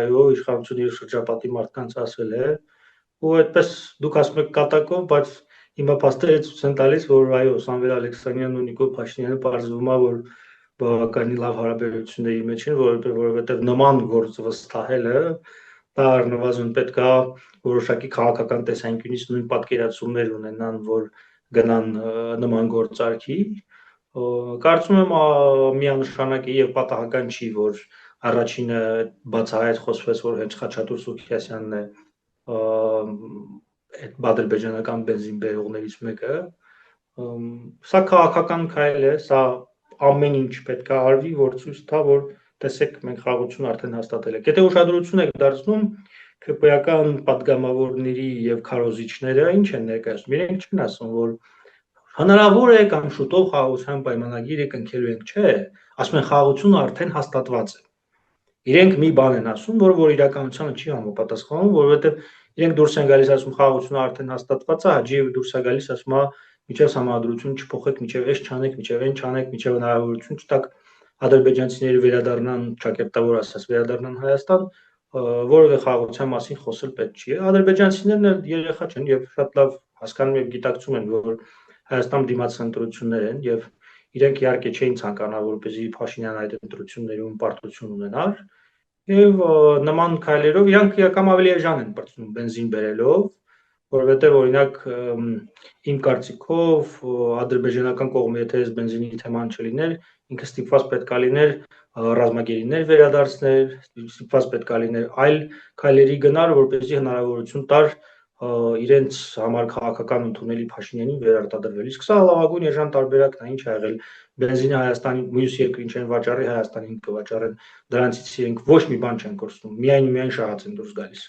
այո, իշխանությունը իր շրջապատի մարդկանց ասել է, ու այդպես դուք ասում եք կատակով, բայց հիմա փաստերը ցույց են տալիս, որ այո, Սամվել Ալեքսանյանն ու Նիկոլ Փաշինյանը պարզվում է, որ բավականին լավ հարաբերությունների մեջ են, որովհետև նման գործ վստահելը դա առնվազն պետք է որոշակի քաղաքական տեսանկյունից նույն պատկերացումներ ունենան, որ գնան նման գործարքի։ Կարծում եմ միանշանակ է եւ պատահական չի, որ առաջինը բացահայտ խոսվեց, որ հենց Խաչատուր Սուքիասյանն է այդ բادرբեջանական բենզին բերողներից մեկը։ Սա քաղաքական քայլ է, սա ամեն ինչ պետք է արվի, որ ցույց տա, որ տեսեք, մենք խաղաղություն արդեն հաստատել ենք։ Եթե ուշադրություն եք դարձնում, ԿՊ-ական պատգամավորների եւ քարոզիչները ինչ են ներկայացնում, իրենք չեն ասում, որ հնարավոր է կամ շուտով խաղաղության պայմանագիրը կնքելու ենք, չէ, ասում են խաղաղությունը արդեն հաստատված է։ Իրենք մի բան են ասում, որ իրականությանը չի համապատասխանում, որովհետեւ իրենք դուրս են գալիս ասում խաղաղությունը արդեն հաստատված է, Հաջիևը դուրս է գալիս ասում միջև համադրություն չփոխեք, միջև էս չանեք, միջև այն չանեք, միջև հնարավորություն չտաք ադրբեջանցիները վերադառնան, ճակերտավոր ասած, վերադառնան Հայաստան, որևէ խաղաղության մասին խոսել պետք չի։ Ադրբեջանցիներն էլ երեխա չեն եւ շատ լավ հասկանում եւ գիտակցում են, որ Հայաստան դիմաց ընտրություններ են եւ իրենք իհարկե չէին ցանկանա, որպեսզի Փաշինյանը այդ ընտրություններում պարտություն ունենար եւ նման քայլերով իրանք կամ ավելի էժան են բարձրում բենզին բերելով, որովհետեւ օրինակ իմ կարծիքով ադրբեջանական կողմը եթե այս բենզինի թեման չլիներ, ինքը ստիպված պետք է լիներ ռազմագերիներ վերադարձնել, ստիպված պետք է լիներ այլ քայլերի գնալ, որպեսզի հնարավորություն տար իրենց համար քաղաքական ընդունելի Փաշինյանին վերարտադրվել։ Իսկ սա լավագույն էժան տարբերակն է, ինչ ա եղել բենզինը Հայաստանի մյուս երկրին չեն վաճառի, Հայաստանին կվաճառեն, դրանցից իրենք ոչ մի բան չեն կորցնում, միայն շահած են դուրս գալիս։